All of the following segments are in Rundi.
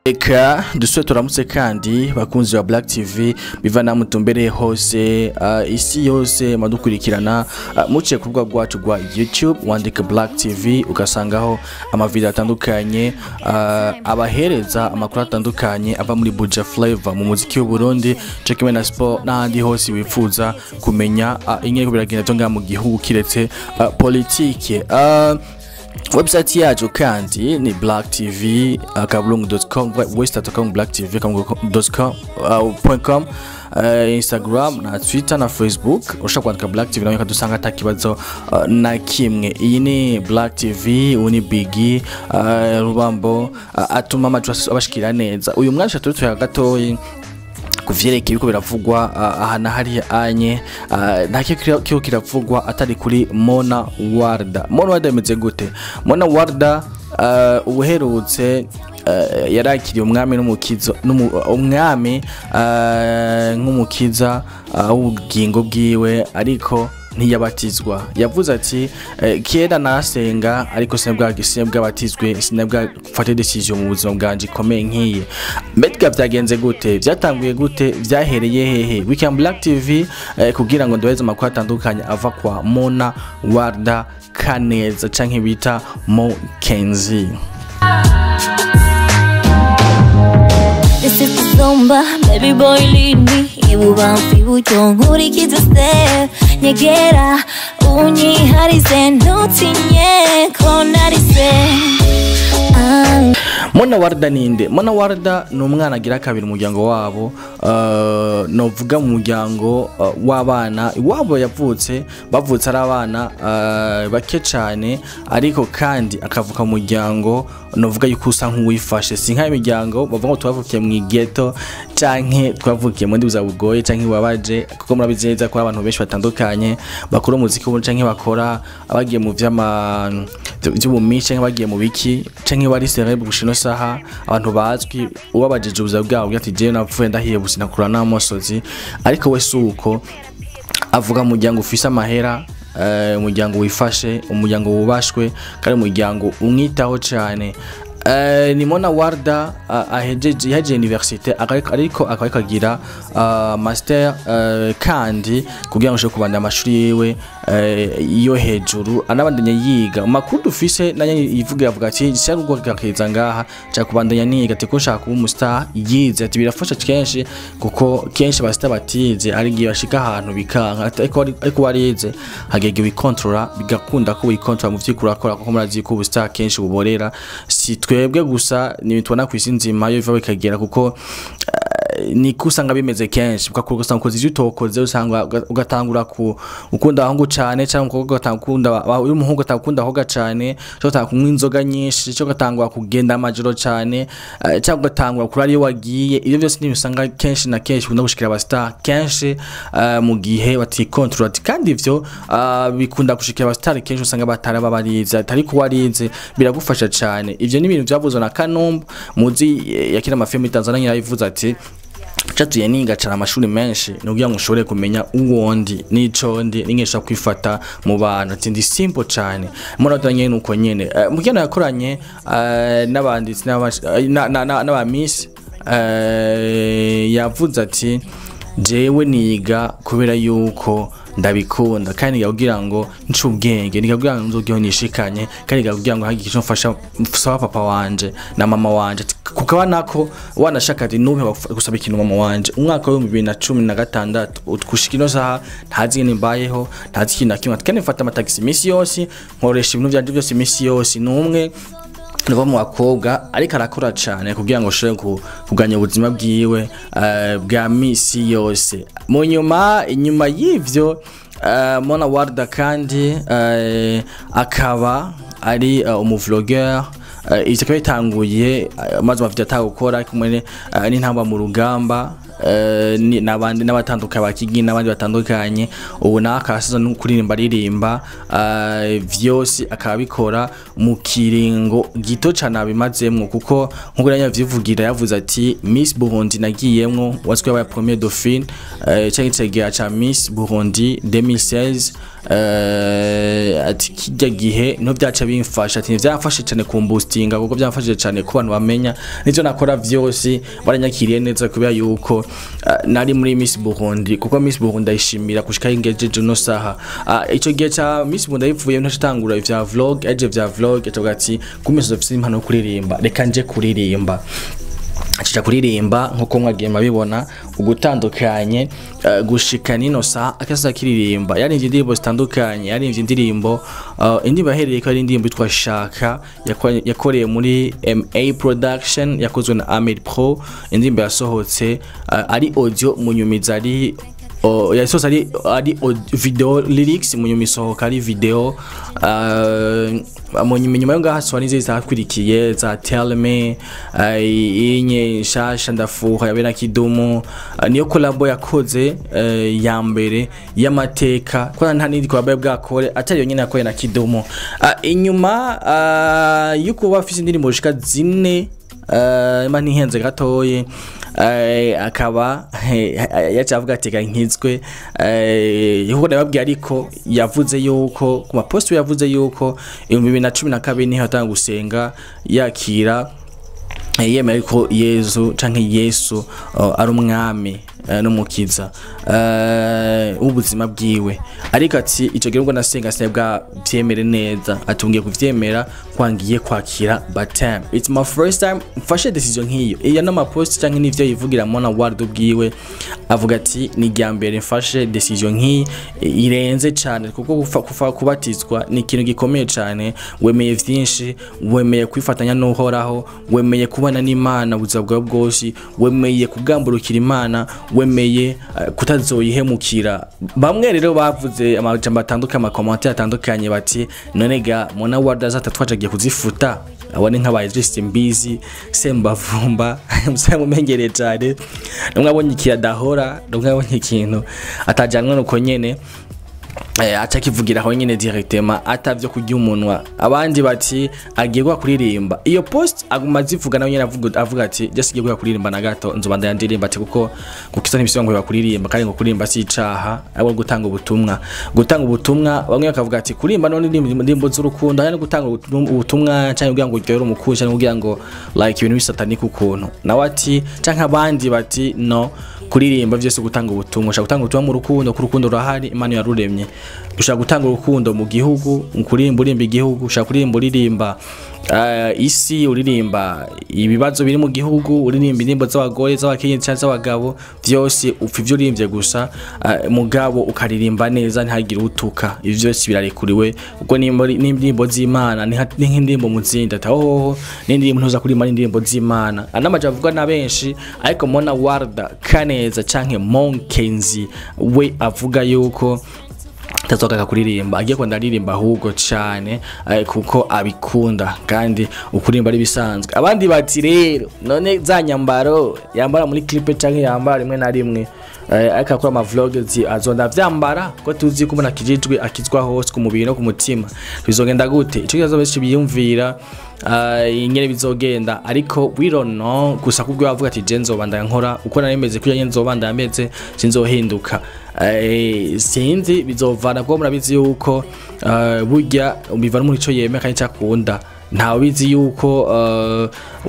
Eka duswe turamutse kandi bakunzi wa Black TV bivana mutumbere hose isi yose madukurikirana muciye ku rubuga rwacu rwa YouTube wandika Black TV ukasangaho amavideo atandukanye abahereza amakuru atandukanye ava muri Buja Flavor mu muziki w'u Burundi cekime na sport n'ahandi hose wifuza kumenya ingene biragenda tonga mu gihugu kiretse politike. Website yacu kandi ni blacktv.com www.blacktv.com Instagram na Twitter na Facebook ushaka kwandika Black TV nawe kadusanga atakibazo na kimwe. Iyi ni Black TV uni Biggie Rubambo atuma amajwi abashikira neza. Uyu mwana turi ya gatoyi kuvyerekeye biko biravugwa ahana hari anye ntakiko kiravugwa atari kuri Mona Warda. Mona Warda imeze gute? Mona Warda ubuherutse yarakiriye umwami n'umukizo umwami nk'umukiza w'ubugingo bwiwe ariko ntiyabatizwa. Yavuze ati kera nasenga ariko sinabwa batizwe sinabwa gufata decision mu buzima bwanje ikomeye nkiye. Mbega byagenze gute? Byatanguye gute? Byahereye hehe? Weekend Black TV kugira ngo ndabeze amakuru atandukanye ava kwa Mona Warda Kaneza canke bita Mo Kenzi. This is the Zumba, baby boy lead me. Ibu bamfi buchonguri kiza step. Nyegera, unyi harise nutinye konarise. Mona Warda ninde? Mona Warda ni umwana agira kabiri umuryango wabo novuga mu muryango w'abana iwabo yavutse bavutse ari abana bake cyane ariko kandi akavuka mu muryango novuga yuko usa nk'uwifashe si nka imiryango bavuga ngo twavukiye mu ghetto canke twavukiye mu ndibuza bugoye canke wabaje kuko murabizeza ko abantu benshi batandukanye bakora umuziki wo canke bakora abagiye mu by'ubumishi canke bagiye mu biki canke bari celebre gushino saha abantu bazwi ubabajeje ubuza bwabo ati je napfuye ndahiye businakura n'amosozi ariko we suko avuga mu muryango ufise amahera umuryango wifashe umuryango wubashwe kandi umuryango umwitaho cyane. Ni Mona Warda yaje universite ariko akagira master kandi kugira ngo shobore kubanda amashuri yewe iyo hejuru anabandanya yiga makuru dufise nanye ivuga yavuga ati cyarugwa gakeza ngaha cya kubandanya niga teko shaka kuba umustar yize ati birafasha kenshi kuko kenshi basita batize ari giye bashika ahantu bikanka ariko warize hagege wikontrola bigakunda ko wikontrola mu vyikura akora kuko murazi ko ubustar kenshi buborera si twebwe gusa nibitwana kwisinzima yo biva bikagera kuko ni kusanga bimeze kenshi bukakuru gusanga ukoze ivyo utokoze usanga ugatangura ku ukunda aho cyane cyangwa ugatangunda uyu muhungu atakunda hoga cyane cyo takunywa inzoga nyinshi cyo gatangwa kugenda amajoro cyane cyangwa gatangwa kuri ari wagiye ibyo byose nibisanga kenshi na kenshi kunda gushikira abastar kenshi mu gihe bati control kandi ivyo bikunda gushikira abastar kenshi usanga bataraba barize atari ko warize biragufasha cyane. Ivyo ni ibintu byavuzwe na Kanumba muzi yakira amafilm Tanzania yayivuze ati chatuye ninga cara amashuri menshi nugira ngo ushobore kumenya uwondi nico ndi ningesha kwifata mu bantu ati ndi simple cyane. Mona tanye nuko nyene mugena yakoranye n'abanditsi n'aba miss yavuze ati jewe niga kubera yuko ndabikunda kandi gakugira ngo ncubwenge nikakugira ngo nzogiho nishikanye kandi gakugira ngo hagiye mfasha mfasha papa wanje na mama wanje kukaba nako wanashaka ati nube gusaba ikintu mama wanje umwaka wa 2016 utkushikino saha ntazi nimbayeho ntazi ikintu kimwe kandi mfata amatagisi misi yose nkoresha ibintu byanje byose misi yose numwe Nuva mu bakobwa ariko arakora cyane kugira ngo shobore kuganya ubuzima bwiwe bwa misi yose. Mu nyuma y'ivyo Mona Warda kandi akaba ari umuvlogger icyo bitanguye maze bafite atagukora kumwe n'intamba mu rugamba n'abandi n'abatandukanye bakigi n'abandi batandukanye ubu nakasiza no kuririmba vyose akabikora mu kiringo gito cyane abimazemwo kuko nkuko yavyivugira yavuze ati Miss Burundi nagiyemwo waswe ya premier dauphine cyangwa cha Miss Burundi 2016 ati kijya gihe no byaca bimfasha ati byafashe cyane kumboostinga kuko byafashije cyane ku bantu bamenya nivyo nakora vyose baranyakiriye neza kubera yuko nari muri Miss Burundi kuko Miss Burundi ayishimira kushika ingejeje no saha ico gihe cha Miss Burundi yivuye ntashitangura ivya vlog vya vlog ati kumezo ofisi impano kuririmba reka nje kuririmba acica kuririmba nkuko mwagiye mabibona ugutandukanye gushika nino sa akasa kiririmba yari indirimbo zitandukanye yari indirimbo indi bahereye ko ari indirimbo itwa Shaka yakoreye muri MA Production yakozwe na Ahmed Pro indirimbo yasohotse ari audio munyumiza ari yasohotse ari video lyrics munyumisohoka ari video nyuma yo ngaho nize zakwirikiye za Tell Me inye shasha ndafuha yabena kidumu niyo collabo yakoze ya mbere y'amateka kwa nta nindi collabo bwakore atari yo nyine yakoye na kidumu inyuma yuko bafise indirimbo zishika zine mani henze gatoye akaba yacavuga ati nkizwe yuko nababwiye ariko yavuze yuko ku mapost yavuze yuko 2012 niho atanga gusenga yakira yemera ko Yesu canke Yesu ari umwami n'umukiza ubuzima bwiwe ariko ati ico gihe ngo nasenga sebwa byemere neza atungiye kuvyemera kwangiye kwakira baptism it's my first time mfashe decision nkiyo iya nama post canke nivyo yivugira mona ward bwiwe avuga ati ni ryambere mfashe decision nki irenze cyane kuko kubatizwa ni ikintu gikomeye cyane wemeye vyinshi wemeye kwifatanya n'uhoraho wemeye kubana n'Imana buzaba bwawe bwose wemeye kugamburukira Imana wemeye kutazoyihemukira bamwe rero bavuze amajambo atandukanye amakomenti atandukanye bati none ga mona ward azatwajagiye kuzifuta abone nk'abaye Justin Mbizi Sembavumba mumengereye cyane numwabonye ikiyadahora numwabonye ikintu atajanwa nuko nyene atakivugira aho nyene directement atavyo kujya umunwa abandi bati agiye gwa kuririmba iyo post aguma zivuga nawe nyene avuga ati just giye gwa kuririmba na gato nzobanda yandirimba ati kuko kukisa n'ibisongo bakuririmba kandi ngo kuririmba si icaha abo gutanga ubutumwa bamwe bakavuga ati kurimba none ndimbo z'urukundo yani gutanga ubutumwa cyangwa kugira ngo uryohere umukunzi cyangwa kugira ngo like ibintu bisatanike ukuntu nawe ati cyangwa abandi bati no kuririmba vyose gutanga ubutumwa ushaka gutanga ubutumwa mu rukundo ku rukundo rurahari Imana yaruremye ushaka gutanga urukundo mu gihugu ukurimba urimba igihugu ushaka kurimba uririmba isi uririmba ibibazo biri mu gihugu uririmba indirimbo z'abagore z'abakenyezi cyangwa z'abagabo vyose upfa ivyo uririmvye gusa mugabo ukaririmba neza ntihagire utuka ivyo vyose birarekuriwe kuko n'indirimbo z'Imana ni nk'indirimbo muzinda taho n'indirimbo ntuza kurimba n'indirimbo z'Imana anamaje avuga na benshi ariko mona warda kaneza canke Monkenzi we avuga yuko tazoka kuririmba agiye ko ndaririmba ahubwo cyane kuko abikunda kandi ukurimba ari bisanzwe abandi bati rero none za nyambaro yambara muri clip canke yambara rimwe na rimwe akakora ama vlogs azonda vyambara ko tuzi ko munakijijwe akizwa hose ku mubiri no ku mutima bizogenda gute ico kibazo benshi biyumvira ingene bizogenda ariko we don't know gusa kubwo bavuga ati je nzobanda nkora uko naremeze kuya nye nzobanda yameze sinzohinduka sinzi bizovana ko murabizi yuko burya bivana muri ico yeme kandi cyakunda ntawe bizi yuko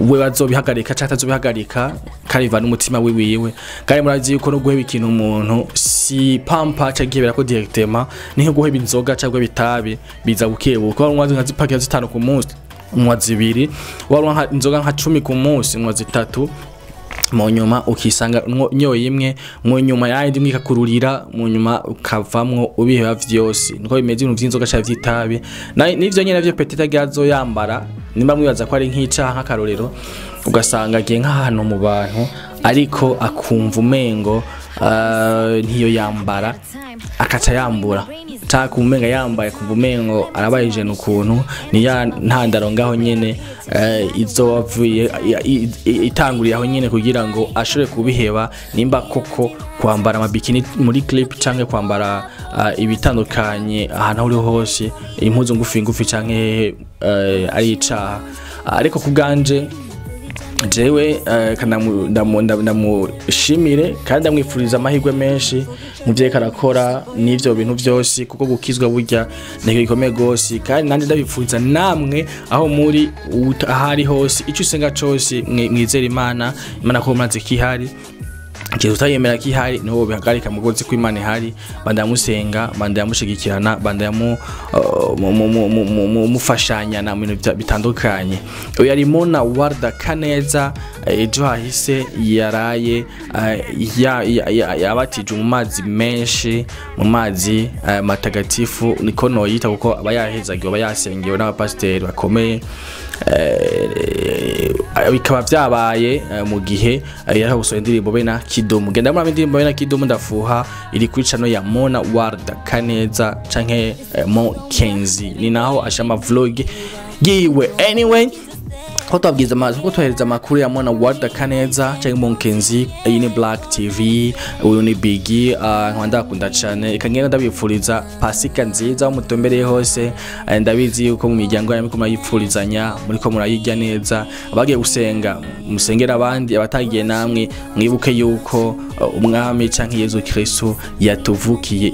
we bazobihagarika cyangwa tazobihagarika kandi bivana umutima wiwiwe kandi murabizi yuko no guheba ikintu umuntu si pampa cyagibera ko directement ni nko guheba inzoga cyangwa bitabi biza bukebuka umwazi nka zipaki 5 ku munsi umwazi 2 waronka inzoga nka 10 ku munsi umwazi 3 mu nyuma ukisanga nyoye imwe mu nyuma yandi mwikakururira mu nyuma ukavamwo ubiheba vyose niko bimeze ibintu vy'inzoga cyangwa vy'itabi nivyo nyene navyo petita gazo yambara nimba mwibaza ko ari nk'icaha nk'akarorero ugasanga agiye nk'ahantu mu bantu ariko akumva umengo ntiyo yambara akaca yambura taka kumenga yambaye kuvumengo arabayije nukuntu ni ya ntandaro ngaho nyene izo wavuye itanguriye aho nyene kugira ngo ashobore kubiheba nimba koko kwambara amabikini muri clip canke kwambara ibitandukanye ahantu uri hose impuzu ngufi canke ari icaha ariko kubganje jewe ndamushimire kandi ndamwifuriza amahirwe menshi muvye karakora n'ivyo bintu byose kuko gukizwa burya nteko gikomeye gose kandi nanje ndabifuriza namwe aho muri ahari hose icyo usenga cyose mwizera Imana ko mwanze kihari Jesu utayemera kihari niho bihagarika mugozi ko Imana ihari bandamusenga bandamushigikirana mufashanya na bintu bitandukanye uyu yari Mona Warda Kaneza ejo hahise yaraye yabatije mu mazi menshi mu mazi matagatifu niko noyita kuko abayahezagiwe abayasengewe n'abapasiteri bakomeye bikaba byabaye mu gihe yarahusoye indirimbo bena Kidumu genda muri indirimbo bena Kidumu ndafuha iri kuri channel ya Mona Warda Kaneza canke Kenzi ni naho ashama vlog yiwe anyway ko twabwiza amazi ko twohereza amakuru ya Mona Warda Kaneza canke Kenzi iyi ni Black TV uyu ni Biggie nkandakunda cyane ikangenda ndabifuriza pasika nziza umutombereye hose ndabizi yuko mu miryango yanyu ko yipfurizanya muri ko murayijya neza abagiye gusenga musengera abandi abatagiye namwe mwibuke yuko umwami canke Yesu Kristo yatuvukiye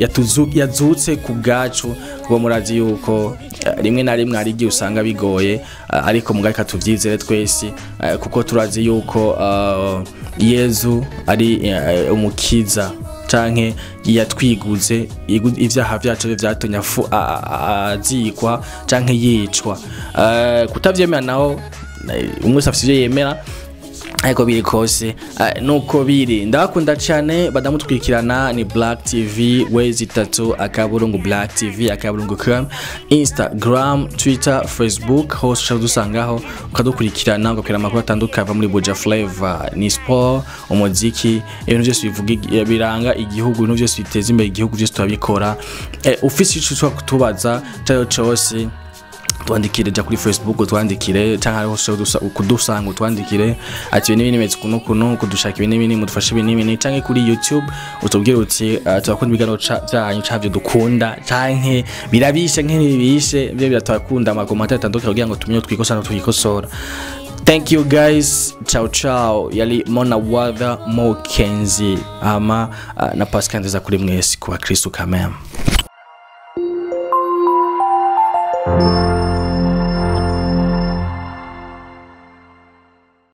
yazutse ku bwacu kuba murazi yuko rimwe na rimwe ari giye usanga bigoye ariko mugarika tuvyizere twese kuko turazi yuko Yesu ari umukiza canke yatwiguze ivyaha byacu byatonya azikwa canke yicwa kutavyemera naho umwe afite yemera ariko biri kose nuko biri ndakunda cyane badamutwikirana ni Black TV wezi 3 akaburungu Black TV akaburungu.com Instagram Twitter Facebook hose shadusangaho ukadukurikirana ngokera amakuru atandukanye muri Buja Flavor ni sport umuziki ibintu byose bivuga biranga igihugu ibintu byose biteza imbere igihugu byose twabikora ufise icyo kutubaza cyo cyose twandikire ja kuri Facebook twandikire cyangwa hose kudusanga twandikire ati ibintu bimeze kuno kudushaka ibintu mudufashe ibintu cyangwa kuri YouTube utubwire uti turakunda ibigano byanyu cyavyo dukunda cyangwa birabishe nk'ibibishe byo biratwakunda amakomata atandukanye kugira ngo tumenye twikosana twikosora. Thank you guys, ciao yali Mona Warda Kenzi ama na Pascal nza kuri mwese kwa Kristo kamema.